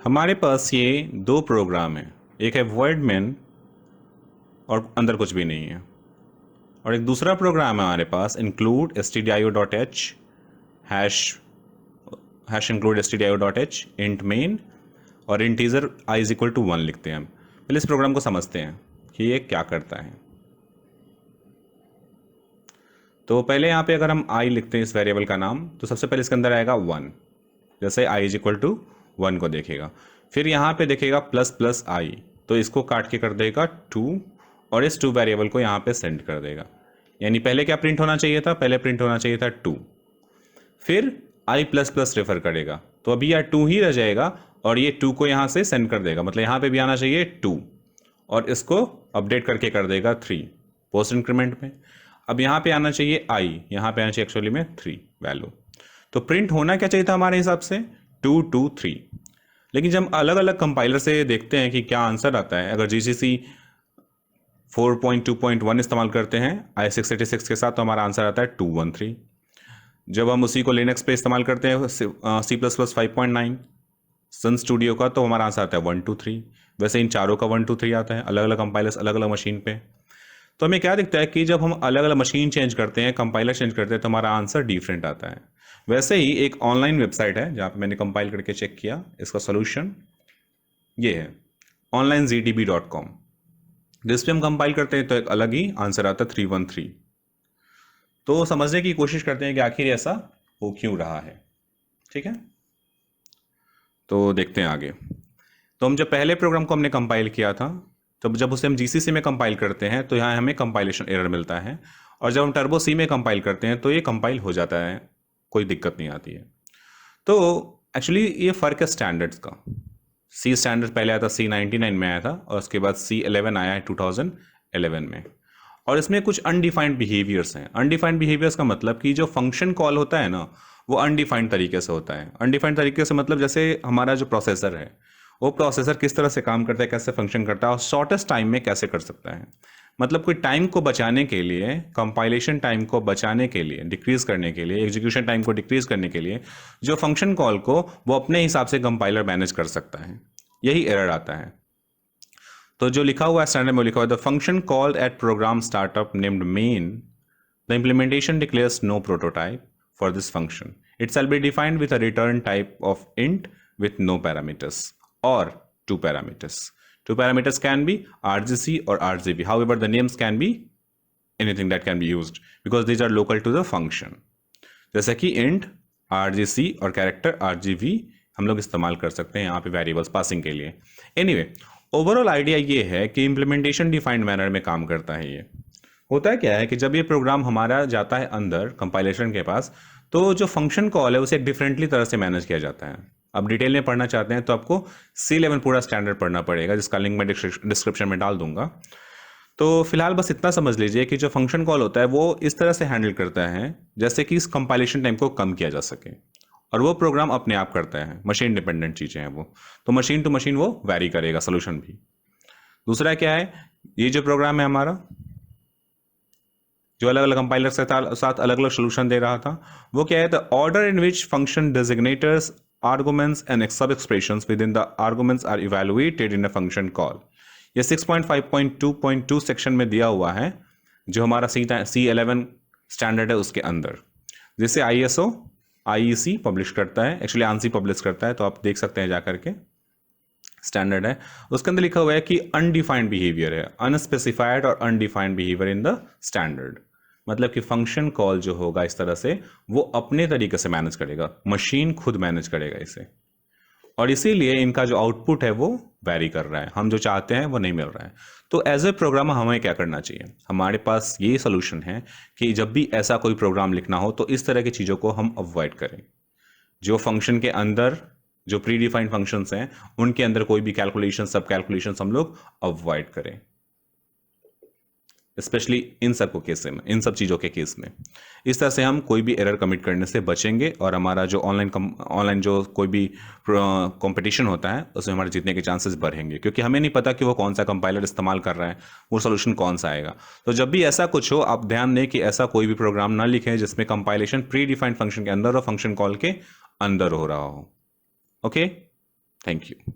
हमारे पास ये दो प्रोग्राम हैं, एक है वर्ड मेन और अंदर कुछ भी नहीं है, और एक दूसरा प्रोग्राम है हमारे पास include stdio.h hash include stdio.h int main और integer i is equal to 1 लिखते हैं हम। पहले इस प्रोग्राम को समझते हैं कि ये क्या करता है। तो पहले यहाँ पे अगर हम i लिखते हैं इस वेरिएबल का नाम, तो सबसे पहले इसके अंदर आएगा 1, जैसे i इज इक्वल टू 1 को देखेगा। फिर यहाँ पे देखेगा प्लस प्लस i, तो इसको काट के कर देगा 2 और इस 2 वेरिएबल को यहाँ पे सेंड कर देगा। यानी पहले क्या प्रिंट होना चाहिए था, पहले प्रिंट होना चाहिए था 2, फिर i प्लस प्लस रेफर करेगा, तो अभी यह 2 ही रह जाएगा और ये 2 को यहाँ से सेंड कर देगा, मतलब यहाँ पे भी आना चाहिए 2 और इसको अपडेट करके कर देगा 3 पोस्ट इंक्रीमेंट में। अब यहाँ पे आना चाहिए i, यहाँ पे आना चाहिए एक्चुअली में 3 वैल्यू। तो प्रिंट होना क्या चाहिए था हमारे हिसाब से 2 2 3। लेकिन जब हम अलग अलग कंपाइलर से देखते हैं कि क्या आंसर आता है, अगर GCC 4.2.1 इस्तेमाल करते हैं i686 के साथ, तो हमारा आंसर आता है 213। जब हम उसी को लिनक्स पे इस्तेमाल करते हैं C++ 5.9 सन स्टूडियो का, तो हमारा आंसर आता है 123। वैसे इन चारों का 123 आता है, अलग अलग कंपाइलर्स अलग अलग मशीन पे। तो हमें क्या दिखता है कि जब हम अलग अलग मशीन चेंज करते हैं, कंपाइलर चेंज करते हैं, तो हमारा आंसर डिफरेंट आता है। वैसे ही एक ऑनलाइन वेबसाइट है जहाँ पे मैंने कंपाइल करके चेक किया, इसका सोल्यूशन ये है onlinezdb.com। जिस पे हम कंपाइल करते हैं तो एक अलग ही आंसर आता है 313। तो समझने की कोशिश करते हैं कि आखिर ऐसा हो क्यों रहा है। ठीक है, तो देखते हैं आगे। तो हम जब पहले प्रोग्राम को हमने कंपाइल किया था, तो जब उसे हम GCC में कंपाइल करते हैं तो यहाँ हमें कंपाइलेशन एरर मिलता है, और जब हम टर्बो C में कंपाइल करते हैं तो ये कंपाइल हो जाता है, कोई दिक्कत नहीं आती है। तो एक्चुअली ये फ़र्क है स्टैंडर्ड्स का। C स्टैंडर्ड पहले आया था C99 में आया था, और उसके बाद C11 आया है 2011 में, और इसमें कुछ अनडिफाइंड बिहेवियर्स हैं। अनडिफाइंड बिहेवियर्स का मतलब कि जो फंक्शन कॉल होता है ना, वो अनडिफाइंड तरीके से होता है। अनडिफाइंड तरीके से मतलब जैसे हमारा जो प्रोसेसर है, वो प्रोसेसर किस तरह से काम करता है, कैसे फंक्शन करता है, और शॉर्टेस्ट टाइम में कैसे कर सकता है। मतलब कोई टाइम को बचाने के लिए, कंपाइलेशन टाइम को बचाने के लिए, डिक्रीज करने के लिए, एग्जीक्यूशन टाइम को डिक्रीज करने के लिए, जो फंक्शन कॉल को वो अपने हिसाब से कंपाइलर मैनेज कर सकता है, यही एरर आता है। तो जो लिखा हुआ है स्टैंडर्ड में लिखा हुआ है, the function called at program startup named main, the implementation declares no prototype for this function. It shall be defined with a return type of int with no parameters or 2 parameters. 2 parameters can be RGC or RGB. However, the names can be anything that can be used because these are local to the function. जैसे कि int, RGC और character RGB हम लोग इस्तेमाल कर सकते हैं यहाँ पे वेरिएबल्स पासिंग के लिए। एनीवे, ओवरऑल आइडिया ये है कि इम्प्लीमेंटेशन डिफाइंड मैनर में काम करता है। ये होता क्या है कि जब ये प्रोग्राम हमारा जाता है अंदर कंपाइलेशन के पास, तो जो फंक्शन कॉल है उसे एक डिफरेंटली तरह से मैनेज किया जाता है। अब डिटेल में पढ़ना चाहते हैं तो आपको C11 पूरा स्टैंडर्ड पढ़ना पड़ेगा, जिसका लिंक मैं डिस्क्रिप्शन में डाल दूंगा। तो फिलहाल बस इतना समझ लीजिए कि जो फंक्शन कॉल होता है वो इस तरह से हैंडल करता है जैसे कि इस कंपाइलेशन टाइम को कम किया जा सके, और वो प्रोग्राम अपने आप करता है। मशीन डिपेंडेंट चीज़ें हैं वो, तो मशीन टू मशीन वो वैरी करेगा सोल्यूशन भी। दूसरा क्या है, ये जो प्रोग्राम है हमारा, जो अलग अलग कंपाइलर के साथ अलग अलग सोल्यूशन दे रहा था, वो क्या है, the order in which function designators arguments and sub expressions within the arguments are evaluated in a function call. ये 6.5.2.2 सेक्शन में दिया हुआ है, जो हमारा C11 स्टैंडर्ड है उसके अंदर, जिसे ISO IEC पब्लिश करता है, एक्चुअली ANSI पब्लिश करता है, तो आप देख सकते हैं जाकर के, स्टैंडर्ड है। उसके अंदर लिखा हुआ है कि अनडिफाइंड बिहेवियर है, अनस्पेसिफाइड और undefined behaviour in the standard. मतलब कि फंक्शन कॉल जो होगा इस तरह से, वो अपने तरीके से मैनेज करेगा, मशीन खुद मैनेज करेगा इसे, और इसीलिए इनका जो आउटपुट है वो वैरी कर रहा है, हम जो चाहते हैं वो नहीं मिल रहा है। तो एज ए प्रोग्रामर हमें क्या करना चाहिए, हमारे पास ये सोल्यूशन है कि जब भी ऐसा कोई प्रोग्राम लिखना हो तो इस तरह की चीज़ों को हम अवॉइड करें। जो फंक्शन के अंदर जो प्री डिफाइंड फंक्शंस हैं, उनके अंदर कोई भी कैलकुलेशन, सब कैलकुलेशंस हम लोग अवॉइड करें, स्पेशली इन सब को केस में, इन सब चीज़ों के केस में। इस तरह से हम कोई भी एरर कमिट करने से बचेंगे, और हमारा जो ऑनलाइन जो कोई भी कंपटीशन होता है उसमें हमारे जीतने के चांसेस बढ़ेंगे, क्योंकि हमें नहीं पता कि वो कौन सा कंपाइलर इस्तेमाल कर रहा है, वो सोल्यूशन कौन सा आएगा। तो जब भी ऐसा कुछ हो, आप ध्यान दें कि ऐसा कोई भी प्रोग्राम ना लिखें जिसमें कंपाइलेशन प्री डिफाइंड फंक्शन के अंदर और फंक्शन कॉल के अंदर हो रहा हो। Okay, thank you.